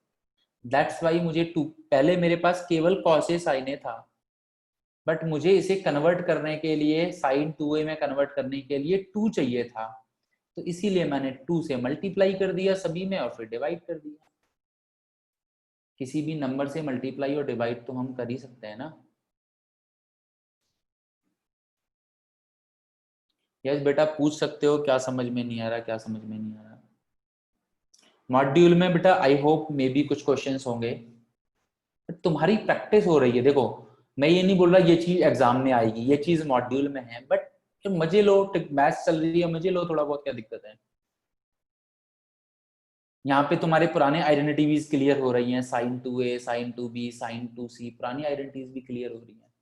That's why मुझे 2, पहले मेरे पास केवल cos a sin a था, बट मुझे इसे कन्वर्ट करने के लिए, sin 2a में कन्वर्ट करने के लिए 2 चाहिए था, तो इसीलिए मैंने 2 से मल्टीप्लाई कर दिया सभी में, और फिर डिवाइड कर दिया। किसी भी नंबर से मल्टीप्लाई और डिवाइड तो हम कर ही सकते हैं ना। यस बेटा, पूछ सकते हो क्या समझ में नहीं आ रहा, क्या समझ में नहीं आ रहा। मॉड्यूल में बेटा आई होप मे भी कुछ क्वेश्चंस होंगे, तुम्हारी प्रैक्टिस हो रही है। देखो, मैं ये नहीं बोल रहा ये चीज एग्जाम में आएगी, ये चीज मॉड्यूल में है, बट मजे लो, मैथ्स चल रही है, मजे लो थोड़ा बहुत, क्या दिक्कत है। यहाँ पे तुम्हारे पुराने आइडेंटिटीज क्लियर हो रही हैं, sign 2a sign 2b sign 2c, पुरानी आइडेंटिटीज भी क्लियर हो रही हैं।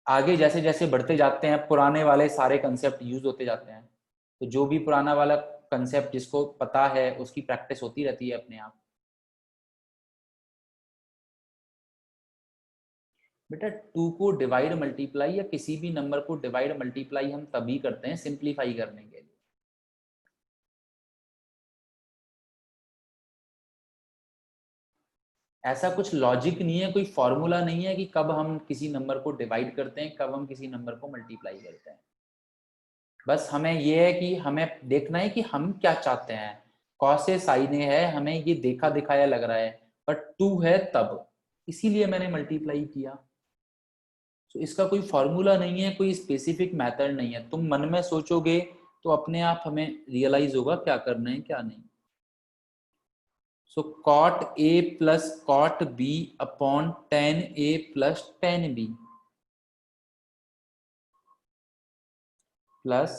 आगे जैसे जैसे बढ़ते जाते हैं पुराने वाले सारे कंसेप्ट यूज होते जाते हैं, तो जो भी पुराना वाला कंसेप्ट जिसको पता है उसकी प्रैक्टिस होती रहती है अपने आप। बेटा 2 को डिवाइड मल्टीप्लाई या किसी भी नंबर को डिवाइड मल्टीप्लाई हम तभी करते हैं सिंप्लीफाई करने के लिए। ऐसा कुछ लॉजिक नहीं है, कोई फॉर्मूला नहीं है कि कब हम किसी नंबर को डिवाइड करते हैं, कब हम किसी नंबर को मल्टीप्लाई करते हैं। बस हमें ये है कि हमें देखना है कि हम क्या चाहते हैं। कॉस ए साइन ए है, हमें ये देखा दिखाया लग रहा है, बट 2 है तब, इसीलिए मैंने मल्टीप्लाई किया। तो इसका कोई फॉर्मूला नहीं है, कोई स्पेसिफिक मेथड नहीं है। तुम मन में सोचोगे तो अपने आप हमें रियलाइज होगा क्या करना है क्या नहीं। सो cot a plus cot b upon tan a plus tan b plus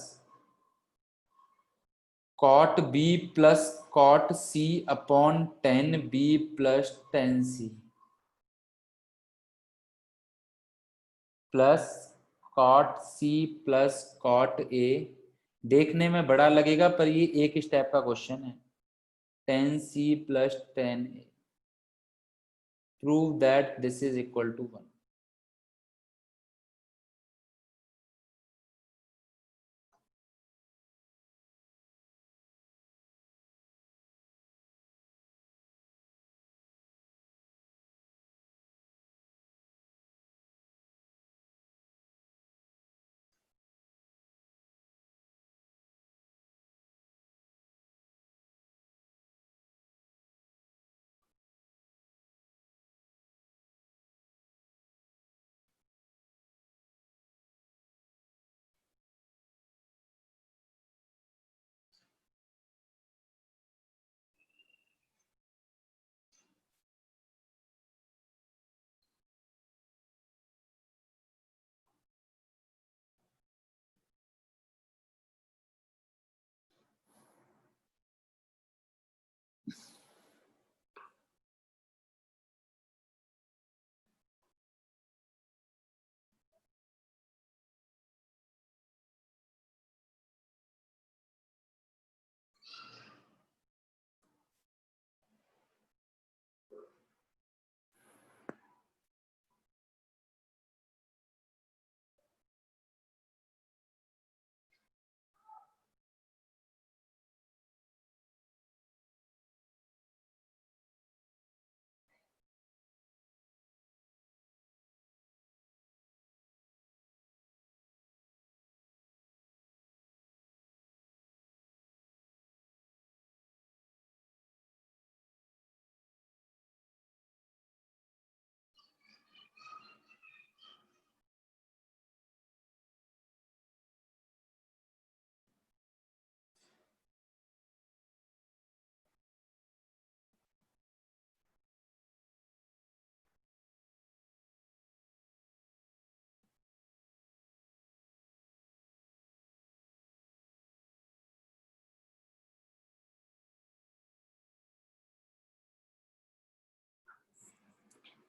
cot b plus cot c upon tan b plus tan c plus cot c plus cot a। देखने में बड़ा लगेगा पर ये एक स्टेप का क्वेश्चन है। tan c plus tan a, prove that this is equal to 1।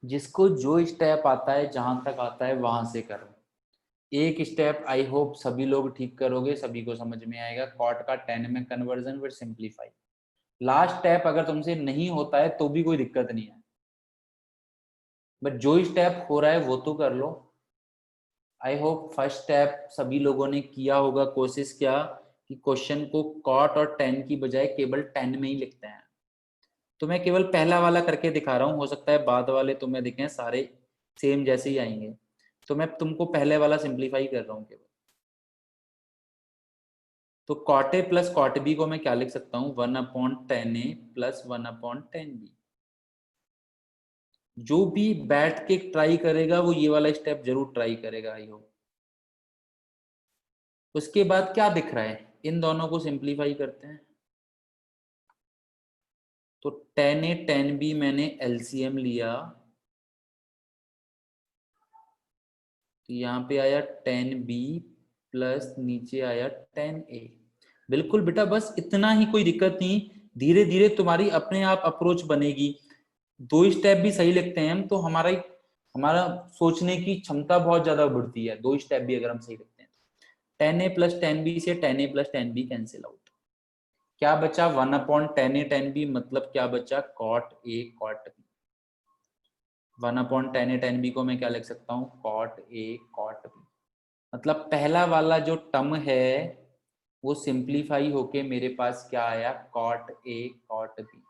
जिसको जो स्टेप आता है, जहां तक आता है वहां से करो। एक स्टेप आई होप सभी लोग ठीक करोगे, सभी को समझ में आएगा। कॉट का टेन में कन्वर्जन फिर सिंप्लीफाई। लास्ट स्टेप अगर तुमसे नहीं होता है तो भी कोई दिक्कत नहीं है, बट जो स्टेप हो रहा है वो तो कर लो। आई होप फर्स्ट स्टेप सभी लोगों ने किया होगा, कोशिश किया कि क्वेश्चन को कॉट और टेन की बजाय केवल टेन में ही लिखते हैं। तो मैं केवल पहला वाला करके दिखा रहा हूँ, हो सकता है बाद वाले तुम्हें दिखें सारे सेम जैसे ही आएंगे, तो मैं तुमको पहले वाला सिंप्लीफाई कर रहा हूँ केवल। तो cot a plus cot b को मैं क्या लिख सकता हूँ, 1/10a प्लस 1/10b। जो भी बैठ के ट्राई करेगा वो ये वाला स्टेप जरूर ट्राई करेगा आई होप। उसके बाद क्या दिख रहा है, इन दोनों को सिंप्लीफाई करते हैं। तो 10a 10b मैंने एलसीएम लिया, तो यहाँ पे आया 10b प्लस नीचे आया 10a। बिल्कुल बेटा, बस इतना ही, कोई दिक्कत नहीं। धीरे धीरे तुम्हारी अपने आप अप्रोच बनेगी। दो स्टेप भी सही लिखते हैं हम तो हमारा सोचने की क्षमता बहुत ज्यादा बढ़ती है। दो स्टेप भी अगर हम सही लिखते हैं तो 10a प्लस 10b से 10a plus 10b cancel out. क्या बचा, 1/10a 10b, मतलब क्या बचा, cot a cot B. 1/10a 10b को मैं क्या लिख सकता हूँ, कॉट ए कॉट बी। मतलब पहला वाला जो टर्म है वो सिंप्लीफाई होके मेरे पास क्या आया, cot a cot b.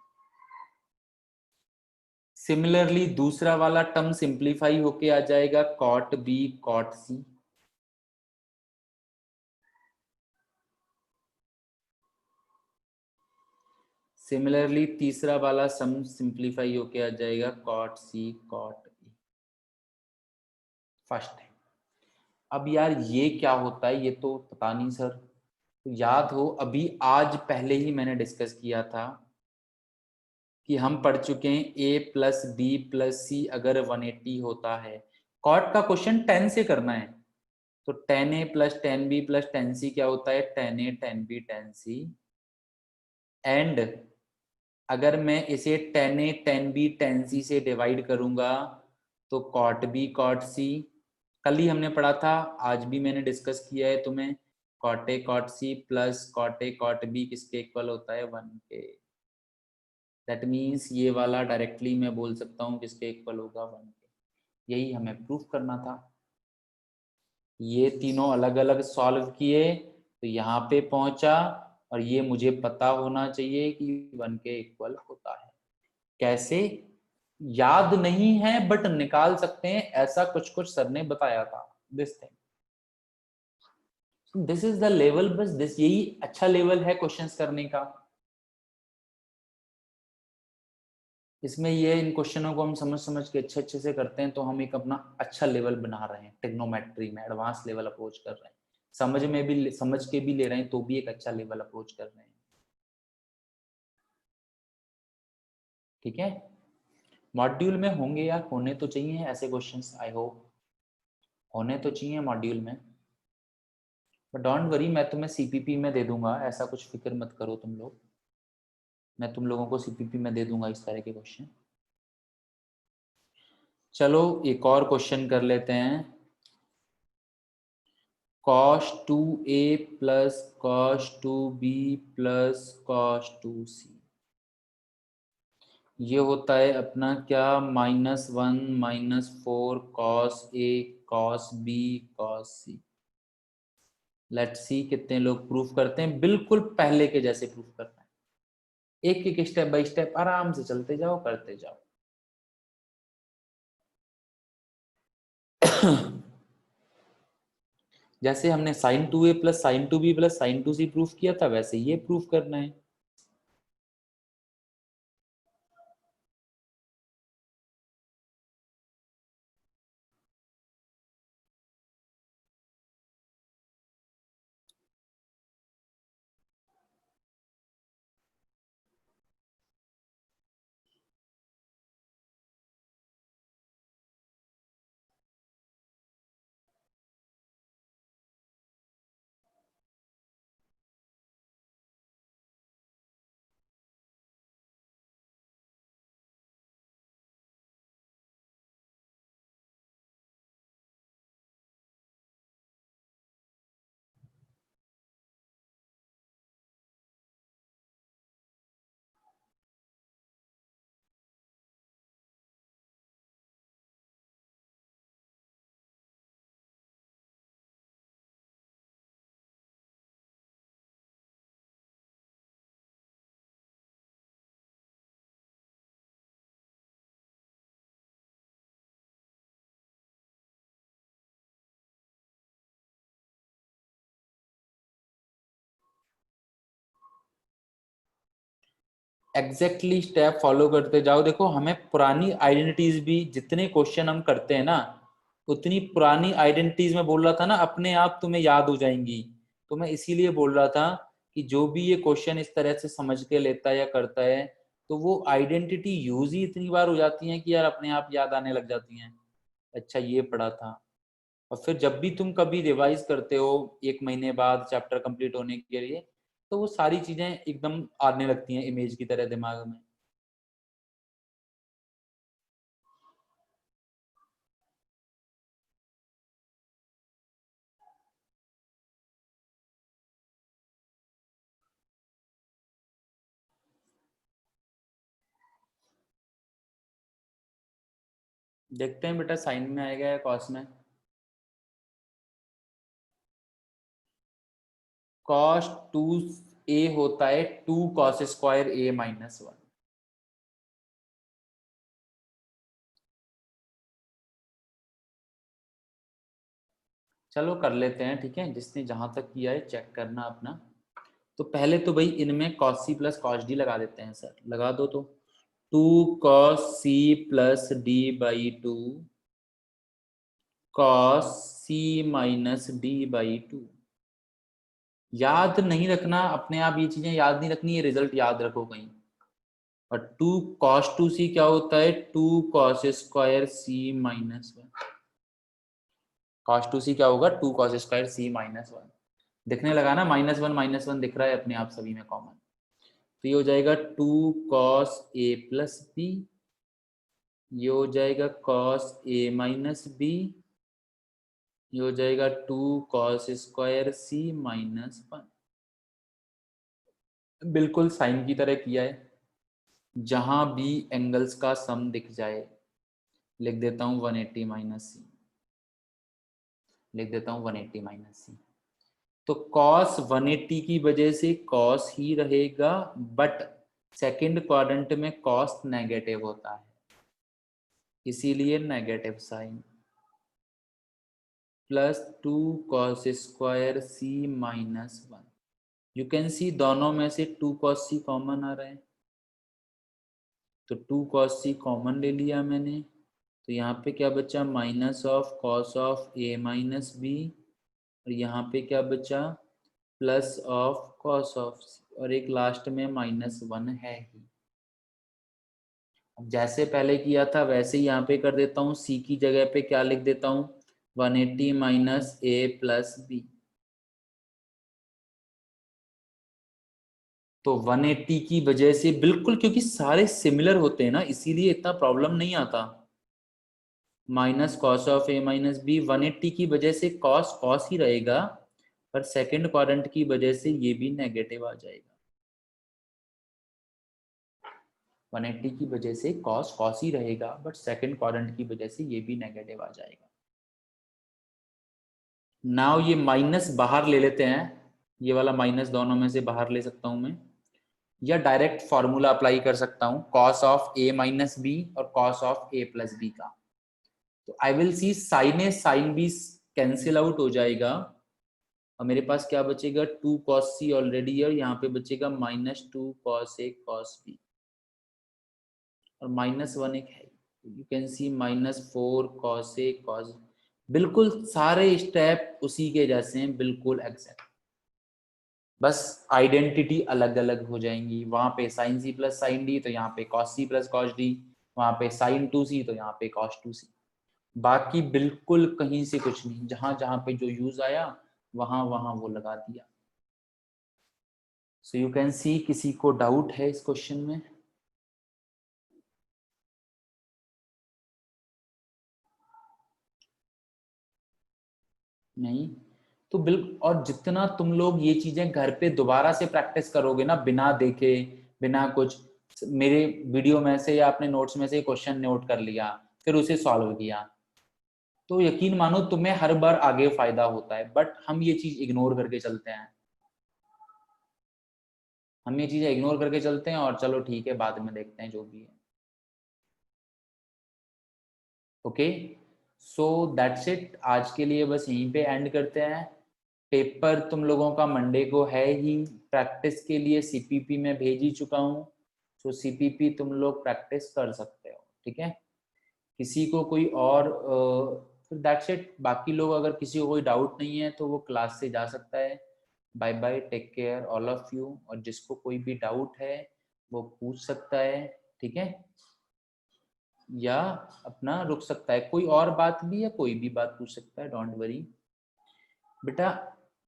Similarly दूसरा वाला टर्म सिंप्लीफाई होके आ जाएगा, cot b cot c. Similarly तीसरा वाला सम सिंप्लीफाई होके आ जाएगा, cot c cot a. First है। अब यार ये क्या होता है, ये तो पता नहीं सर। तो याद हो अभी आज पहले ही मैंने डिस्कस किया था कि हम पढ़ चुके हैं a प्लस बी प्लस सी अगर 180 होता है। कॉट का क्वेश्चन 10 से करना है, तो 10a plus 10b plus 10c क्या होता है, 10a 10b 10c। एंड अगर मैं इसे 10a 10b 10c से डिवाइड करूंगा तो कॉट बी कॉट सी। कल ही हमने पढ़ा था, आज भी मैंने डिस्कस किया है तुम्हें, cot a cot c plus cot a cot b किसके इक्वल होता है, 1 के। दैट मीन्स ये वाला डायरेक्टली मैं बोल सकता हूँ किसके इक्वल होगा, 1 के। यही हमें प्रूफ करना था। ये तीनों अलग अलग सॉल्व किए तो यहाँ पे पहुंचा, और ये मुझे पता होना चाहिए कि 1 के इक्वल होता है। कैसे, याद नहीं है बट निकाल सकते हैं, ऐसा कुछ कुछ सर ने बताया था। This thing, this is the level, बस दिस, यही अच्छा लेवल है क्वेश्चंस करने का। इसमें ये इन क्वेश्चनों को हम समझ समझ के अच्छे अच्छे से करते हैं तो हम एक अपना अच्छा लेवल बना रहे हैं, ट्रिग्नोमेट्री में एडवांस लेवल अप्रोच कर रहे हैं। समझ में भी, समझ के भी ले रहे हैं तो भी एक अच्छा लेवल अप्रोच कर रहे हैं। ठीक है, मॉड्यूल में होंगे या होने तो चाहिए ऐसे क्वेश्चंस, आई होप होने तो चाहिए मॉड्यूल में। बट डोंट वरी, मैं तुम्हें सीपीपी में दे दूंगा, ऐसा कुछ फिक्र मत करो तुम लोग। मैं तुम लोगों को सीपीपी में दे दूंगा इस तरह के क्वेश्चन। चलो एक और क्वेश्चन कर लेते हैं। cos 2a plus cos 2b plus cos 2c, ये होता है अपना क्या, -1 -4 cos a cos b cos c। Let's see कितने लोग प्रूफ करते हैं, बिल्कुल पहले के जैसे प्रूफ करना है। एक एक स्टेप बाय स्टेप आराम से चलते जाओ, करते जाओ। जैसे हमने sin 2a plus sin 2b plus sin 2c proof किया था, वैसे ये प्रूफ करना है। एग्जैक्टली स्टेप फॉलो करते जाओ। देखो हमें पुरानी आइडेंटिटीज भी, जितने क्वेश्चन हम करते हैं ना, उतनी पुरानी आइडेंटिटीज में बोल रहा था ना अपने आप तुम्हें याद हो जाएंगी। तो मैं इसीलिए बोल रहा था कि जो भी ये क्वेश्चन इस तरह से समझ के लेता है या करता है, तो वो आइडेंटिटी यूज ही इतनी बार हो जाती है कि यार अपने आप याद आने लग जाती हैं। अच्छा ये पढ़ा था। और फिर जब भी तुम कभी रिवाइज करते हो 1 महीने बाद चैप्टर कंप्लीट होने के लिए, तो वो सारी चीजें एकदम आने लगती हैं इमेज की तरह दिमाग में। देखते हैं बेटा साइन में आएगा या कॉस में। कॉस 2a होता है 2 कॉस स्क्वायर a माइनस 1। चलो कर लेते हैं, ठीक है, जिसने जहां तक किया है चेक करना अपना। तो पहले तो भाई इनमें cos c plus cos d लगा देते हैं सर, लगा दो। तो 2 cos c plus d by 2 cos c minus d by 2। याद नहीं रखना अपने आप, ये चीजें याद नहीं रखनी, ये रिजल्ट याद रखो कहीं। और 2 cos 2c क्या होता है 2 cos square c minus 1। cos 2c क्या होगा 2 cos स्क्वायर c माइनस 1। दिखने लगा ना माइनस वन दिख रहा है अपने आप सभी में कॉमन। तो ये हो जाएगा 2 cos a प्लस बी, ये हो जाएगा cos a माइनस बी, ये हो जाएगा 2 cos स्क्वायर c माइनस 1। बिल्कुल साइन की तरह किया है। जहां भी एंगल्स का सम दिख जाए लिख देता हूं 180 माइनस सी, लिख देता हूं 180 माइनस सी। तो cos 180 की वजह से cos ही रहेगा, बट सेकंड क्वाड्रेंट में cos नेगेटिव होता है, इसीलिए negative sine. Plus 2 cos square c minus 1। You can see दोनों में से 2 cos c कॉमन आ रहे हैं, तो 2 cos c कॉमन ले लिया मैंने। तो यहाँ पे क्या बचा minus of cos of a minus B, और यहाँ पे क्या बचा plus of cos of c, और एक लास्ट में -1 है ही। अब जैसे पहले किया था वैसे ही यहाँ पे कर देता हूँ, c की जगह पे क्या लिख देता हूँ 180 माइनस a प्लस बी। तो 180 की वजह से बिल्कुल, क्योंकि सारे सिमिलर होते हैं ना इसीलिए इतना प्रॉब्लम नहीं आता। Minus cos of A minus B, 180 की वजह से कॉस कॉस ही रहेगा, पर सेकंड क्वाड्रेंट की वजह से ये भी नेगेटिव आ जाएगा। 180 की वजह से कॉस कॉस ही रहेगा, बट सेकंड क्वाड्रेंट की वजह से ये भी नेगेटिव आ जाएगा। नाउ ये माइनस बाहर ले लेते हैं, ये वाला माइनस दोनों में से बाहर ले सकता हूं मैं, या डायरेक्ट फॉर्मूला अप्लाई कर सकता हूं cos of A minus B और cos of A plus B का। तो I will see sine A sine B cancel out हो जाएगा, और मेरे पास क्या बचेगा 2 cos c ऑलरेडी है, और यहाँ पे बचेगा -2 cos a cos b, और -1 एक है, you can C -4 cos a cos। बिल्कुल सारे स्टेप उसी के जैसे हैं, बिल्कुल एग्जैक्ट, बस आइडेंटिटी अलग अलग हो जाएंगी। वहां पे sin c plus sine D, तो यहाँ पे cos c plus cos d, वहां पे sin 2c तो यहाँ पे cos 2c। बाकी बिल्कुल कहीं से कुछ नहीं, जहां जहां पे जो यूज आया वहां वहां वो लगा दिया। सो यू कैन सी किसी को डाउट है इस क्वेश्चन में? नहीं? तो बिल्कुल, और जितना तुम लोग ये चीजें घर पे दोबारा से प्रैक्टिस करोगे ना बिना देखे बिना कुछ, मेरे वीडियो में से या अपने नोट्स में से क्वेश्चन नोट कर लिया फिर उसे सॉल्व किया, तो यकीन मानो तुम्हें हर बार आगे फायदा होता है। बट हम ये चीज इग्नोर करके चलते हैं, हम ये चीजें इग्नोर करके चलते हैं, और चलो ठीक है बाद में देखते हैं जो भी है। ओके, सो दैट्स इट, आज के लिए बस यहीं पे एंड करते हैं। पेपर तुम लोगों का मंडे को है ही, प्रैक्टिस के लिए सीपीपी में भेज ही चुका हूँ। सो सीपीपी तुम लोग प्रैक्टिस कर सकते हो, ठीक है। किसी को कोई और फिर दैट्स इट। बाकी लोग अगर किसी को कोई डाउट नहीं है तो वो क्लास से जा सकता है। Bye bye, take care all of you. और जिसको कोई भी डाउट है वो पूछ सकता है, ठीक है, या अपना रुक सकता है। कोई और बात भी है, कोई भी बात पूछ सकता है, डोंट वरी बेटा।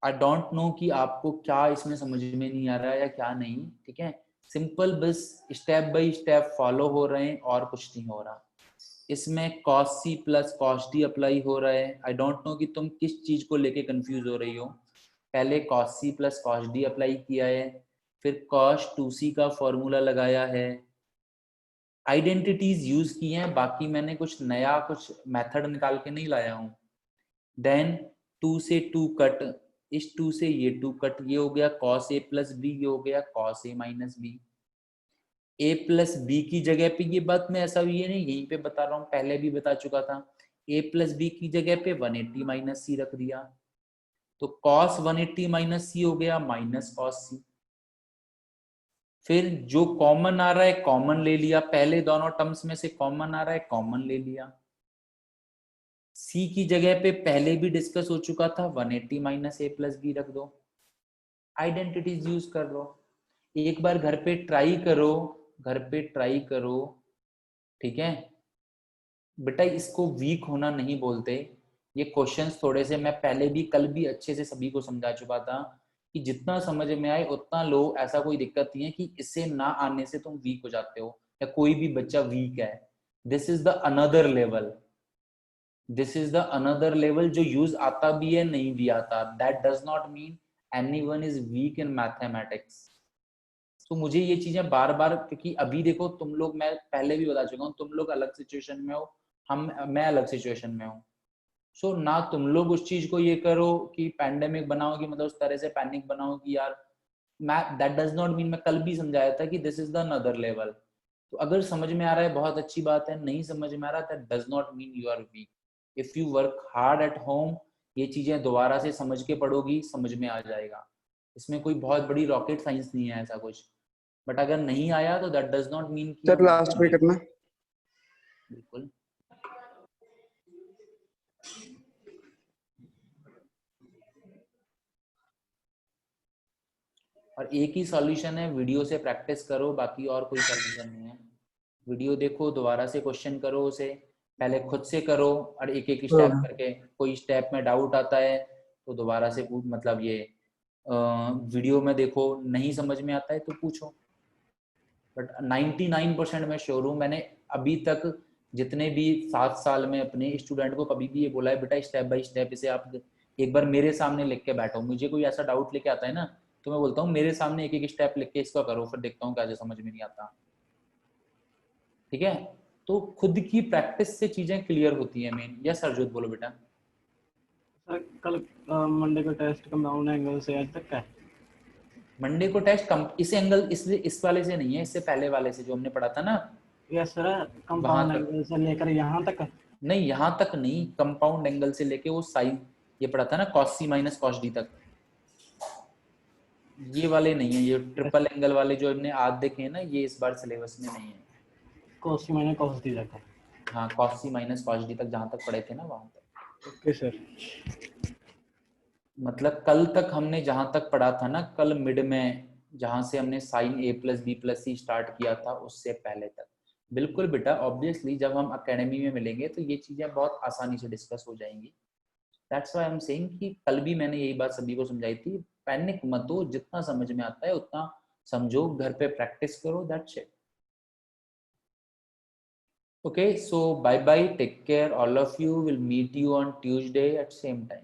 आई डोंट नो कि आपको क्या इसमें समझ में नहीं आ रहा है या क्या नहीं, ठीक है। सिंपल बस स्टेप बाय स्टेप फॉलो हो रहे हैं और कुछ नहीं हो रहा। इसमें cos c plus cos d apply हो रहा है। आई डोंट नो कि तुम किस चीज को लेके कंफ्यूज हो रही हो। पहले cos c plus cos d apply किया है, फिर cos 2c का फॉर्मूला लगाया है, आइडेंटिटीज यूज की हैं, बाकी मैंने कुछ नया कुछ मेथड निकाल के नहीं लाया हूँ। देन 2 से 2 कट, इस 2 से ये 2 कट, ये हो गया cos a प्लस b, ये हो गया cos a minus b। a plus B की जगह पे, ये बात मैं ऐसा ये नहीं यहीं पे बता रहा हूँ, पहले भी बता चुका था। a प्लस बी की जगह पे 180 माइनस सी रख दिया, तो cos 180 माइनस सी हो गया माइनस cos c। फिर जो कॉमन आ रहा है कॉमन ले लिया, पहले दोनों टर्म्स में से कॉमन आ रहा है कॉमन ले लिया। c की जगह पे पहले भी डिस्कस हो चुका था, 180 माइनस ए प्लस बी रख दो, आइडेंटिटीज यूज कर लो। एक बार घर पे ट्राई करो, घर पे ट्राई करो, ठीक है बेटा। इसको वीक होना नहीं बोलते। ये क्वेश्चंस थोड़े से मैं पहले भी कल भी अच्छे से सभी को समझा चुका था कि जितना समझ में आए उतना लो। ऐसा कोई दिक्कत नहीं है कि इससे ना आने से तुम वीक हो जाते हो या कोई भी बच्चा वीक है। This is the another level, this is the another level जो यूज आता भी है नहीं भी आता। That does not mean anyone is weak in mathematics. तो मुझे ये चीजें बार बार, क्योंकि अभी देखो तुम लोग, मैं पहले भी बता चुका हूँ, तुम लोग अलग सिचुएशन में हो, मैं अलग सिचुएशन में हूँ। सो ना तुम लोग उस चीज को ये करो कि पैंडेमिक बनाओ, कि मतलब उस तरह से पैनिक बनाओ कि यार मैं, दैट डज नॉट मीन, मैं कल भी समझाया था कि this is the another level. तो अगर समझ में आ रहा है बहुत अच्छी बात है, नहीं समझ में आ रहा that does not mean you are weak. If you work hard at home, ये चीजें दोबारा से समझ के पढ़ोगी, समझ में आ जाएगा। इसमें कोई बहुत बड़ी रॉकेट साइंस नहीं है ऐसा कुछ। बट अगर नहीं आया तो दैट डज नॉट मीन कि सर लास्ट में करना। बिल्कुल। और एक ही सॉल्यूशन है, वीडियो से प्रैक्टिस करो, बाकी और कोई सॉल्यूशन नहीं है। वीडियो देखो, दोबारा से क्वेश्चन करो, उसे पहले खुद से करो और एक एक स्टेप करके। कोई स्टेप में डाउट आता है तो दोबारा से पूछ, मतलब ये वीडियो में देखो, नहीं समझ में आता है तो पूछो। बट 99% मैं श्योर हूँ, मैंने अभी तक जितने भी 7 साल में अपने स्टूडेंट को कभी भी ये बोला है, बेटा स्टेप बाय स्टेप इसे आप एक बार मेरे सामने लिख के बैठो। मुझे कोई ऐसा डाउट लेके आता है ना, तो मैं बोलता हूँ मेरे सामने एक एक स्टेप लिख के इसका करो, फिर देखता हूँ कैसे समझ में नहीं आता, ठीक है। तो खुद की प्रैक्टिस से चीजें क्लियर होती है मेन। यस अर्जुन बोलो बेटा। सर कल मंडे को टेस्ट कंपाउंड एंगल से आज तक का है। मंडे को टेस्ट इस एंगल, इस वाले से नहीं है, इससे पहले वाले से जो हमने पढ़ा था ना, यस सर, वहां कंपाउंड तक एंगल से लेकर यहाँ तक। नहीं, यहाँ तक नहीं, कंपाउंड एंगल से लेके वो साइन ये पढ़ा था ना, cos c minus cos d तक। ये वाले नहीं है, ये ट्रिपल एंगल वाले जो हमने आज देखे हैं ना, ये इस बार सिलेबस में नहीं है। cos c minus cos d तक। हाँ, cos c minus cos d तक जहां तक पढ़े थे ना, वहां तक। Okay sir. मतलब कल तक हमने जहां तक पढ़ा था ना, कल मिड में जहां से हमने sine a plus B plus C start किया था, उससे पहले तक। बिल्कुल बेटा, ऑब्वियसली जब हम एकेडमी में मिलेंगे तो ये चीजें बहुत आसानी से डिस्कस हो जाएंगी। That's why I am saying कि कल भी मैंने यही बात सभी को समझाई थी, पैनिक मत हो, जितना समझ में आता है उतना समझो, घर पे प्रैक्टिस करो, that's it. Okay, so bye bye, take care all of you, will meet you on Tuesday at same time.